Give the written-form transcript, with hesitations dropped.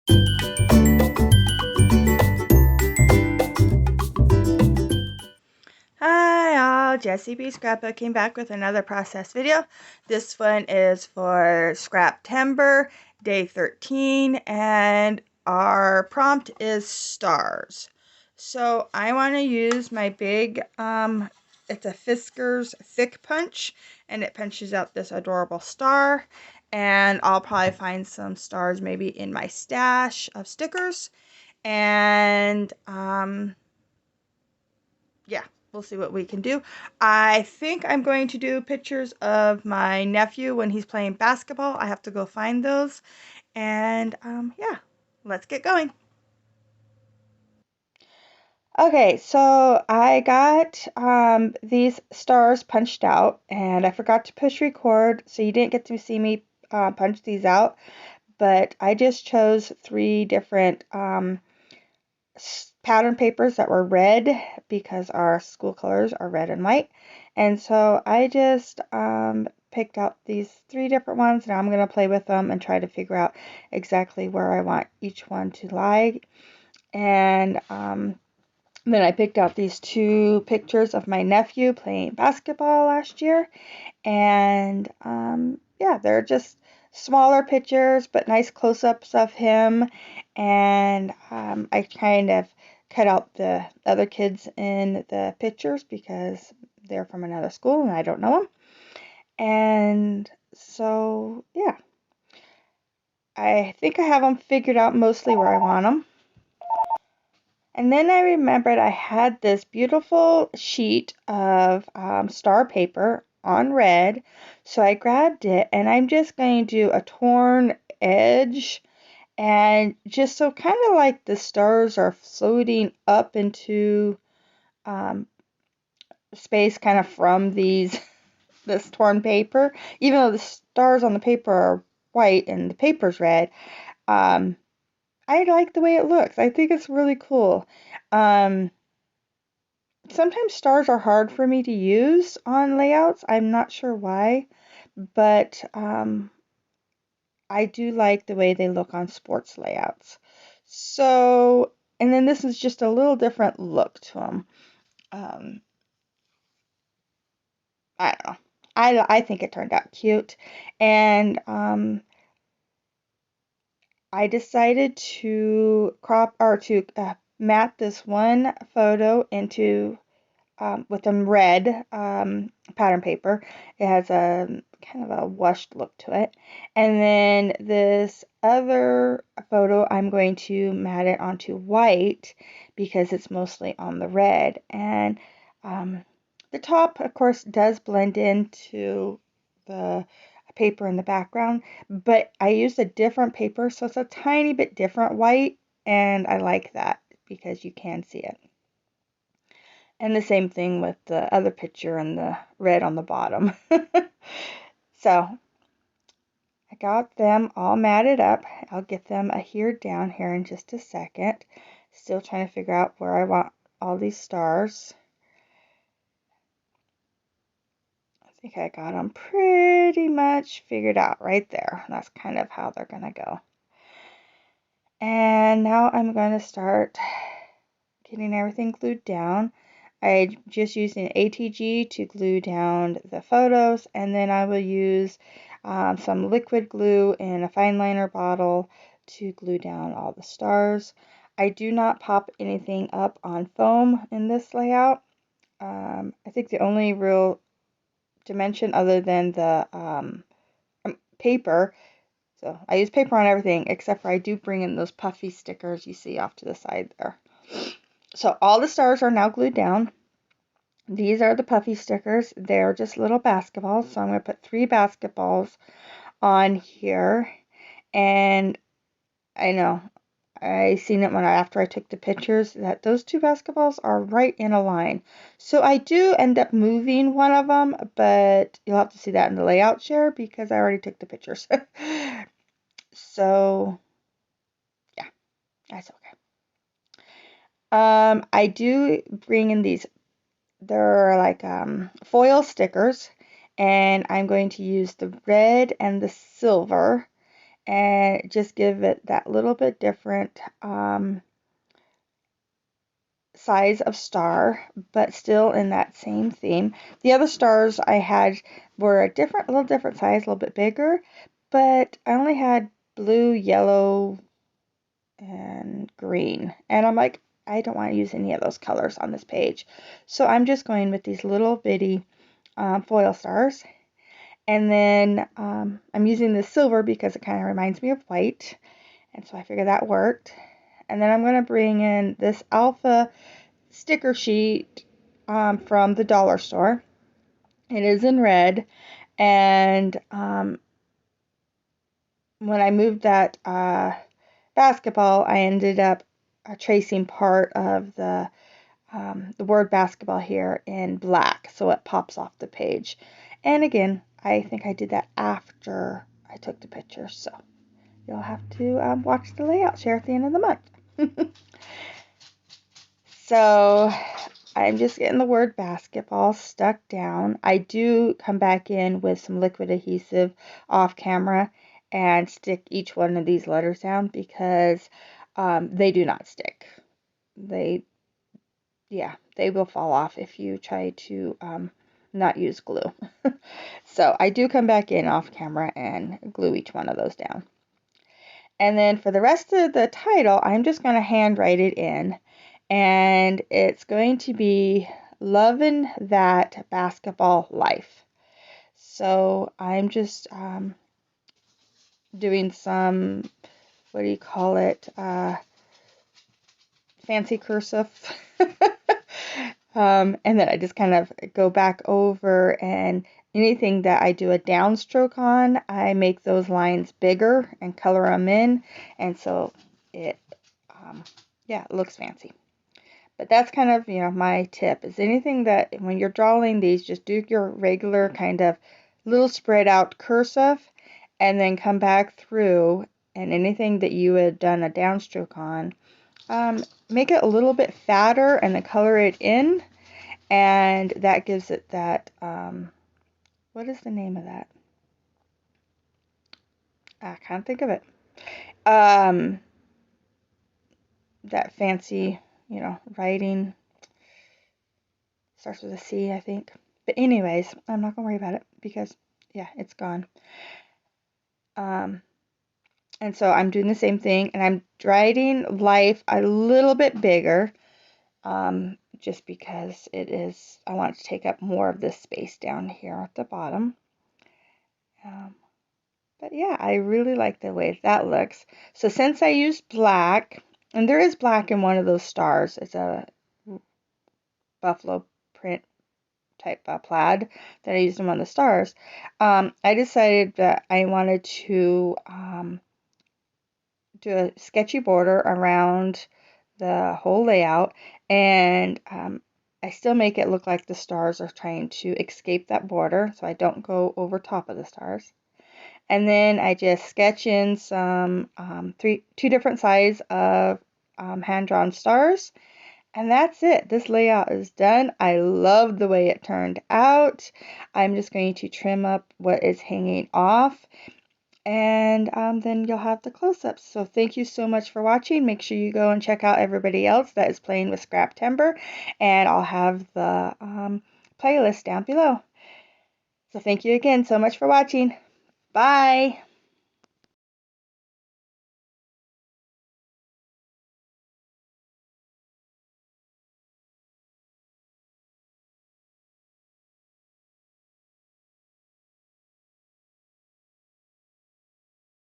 Hi all, Jessie B Scrapbook came back with another process video. This one is for Scraptember, day 13, and our prompt is stars. So I want to use my big, it's a Fiskars Thick Punch, and it punches out this adorable star. And I'll probably find some stars maybe in my stash of stickers. And, yeah, we'll see what we can do. I think I'm going to do pictures of my nephew when he's playing basketball. I have to go find those. And yeah, let's get going. Okay, so I got these stars punched out, and I forgot to push record, so you didn't get to see me punch these out. But I just chose three different pattern papers that were red because our school colors are red and white. And so I just picked out these three different ones, and I'm going to play with them and try to figure out exactly where I want each one to lie. And then I picked out these two pictures of my nephew playing basketball last year. And yeah, they're just smaller pictures, but nice close-ups of him. And I kind of cut out the other kids in the pictures because they're from another school and I don't know them. And so, yeah, I think I have them figured out mostly where I want them. And then I remembered I had this beautiful sheet of star paper on red. So I grabbed it and I'm just going to do a torn edge. And just so kind of like the stars are floating up into um, space kind of from this torn paper. Even though the stars on the paper are white and the paper's red, um, I like the way it looks. I think it's really cool. Um, Sometimes stars are hard for me to use on layouts. I'm not sure why, but I do like the way they look on sports layouts. So, and then this is just a little different look to them. Um, I don't know. I think it turned out cute, and I decided to crop or to mat this one photo into with some red pattern paper. It has a kind of a washed look to it. And then this other photo, I'm going to mat it onto white because it's mostly on the red. And the top, of course, does blend into the paper in the background, but I used a different paper, so it's a tiny bit different white, and I like that because you can see it. And the same thing with the other picture and the red on the bottom. So I got them all matted up. I'll get them adhered down here in just a second. Still trying to figure out where I want all these stars. I think I got them pretty much figured out right there. That's kind of how they're going to go. And now I'm going to start getting everything glued down. I just used an ATG to glue down the photos, and then I will use some liquid glue in a fine liner bottle to glue down all the stars. I do not pop anything up on foam in this layout. I think the only real dimension other than the paper, so I use paper on everything except for I do bring in those puffy stickers you see off to the side there. So all the stars are now glued down. These are the puffy stickers. They're just little basketballs. So I'm going to put 3 basketballs on here. And I know, I seen it after I took the pictures that those 2 basketballs are right in a line. So I do end up moving one of them, but you'll have to see that in the layout share because I already took the pictures. So yeah, that's okay. I do bring in these. They're like foil stickers, and I'm going to use the red and the silver, and just give it that little bit different size of star, but still in that same theme. The other stars I had were a little different size, a little bit bigger, but I only had blue, yellow, and green. And I'm like, I don't want to use any of those colors on this page. So I'm just going with these little bitty foil stars. And then I'm using the silver because it kind of reminds me of white. And so I figured that worked. And then I'm going to bring in this alpha sticker sheet from the dollar store. It is in red. And when I moved that basketball, I ended up tracing part of the word basketball here in black, so it pops off the page. And again, I think I did that after I took the picture, so you'll have to watch the layout share at the end of the month. So I'm just getting the word basketball stuck down. I do come back in with some liquid adhesive off camera and stick each one of these letters down because they do not stick. They will fall off if you try to not use glue. So I do come back in off camera and glue each one of those down. And then for the rest of the title, I'm just going to handwrite it in. And it's going to be Lovin' That Basketball Life. So I'm just doing some, what do you call it, fancy cursive. And then I just kind of go back over, and anything that I do a downstroke on, I make those lines bigger and color them in. And so it, it looks fancy. But that's kind of, my tip is anything that when you're drawing these, just do your regular kind of little spread out cursive and then come back through, and anything that you had done a downstroke on, make it a little bit fatter and then color it in, and that gives it that, what is the name of that? I can't think of it. That fancy, writing, starts with a C, I think. But anyways, I'm not gonna worry about it because, yeah, it's gone. And so I'm doing the same thing, and I'm writing life a little bit bigger, just because I want to take up more of this space down here at the bottom. But yeah, I really like the way that looks. So since I used black, and there is black in one of those stars, it's a buffalo print type plaid that I used in one of the stars, I decided that I wanted to do a sketchy border around the whole layout, and I still make it look like the stars are trying to escape that border, so I don't go over top of the stars. And then I just sketch in some two different sizes of hand-drawn stars. And that's it. This layout is done. I love the way it turned out. I'm just going to trim up what is hanging off. And then you'll have the close-ups. So thank you so much for watching. Make sure you go and check out everybody else that is playing with scrap timber. And I'll have the playlist down below. So thank you again so much for watching. Bye.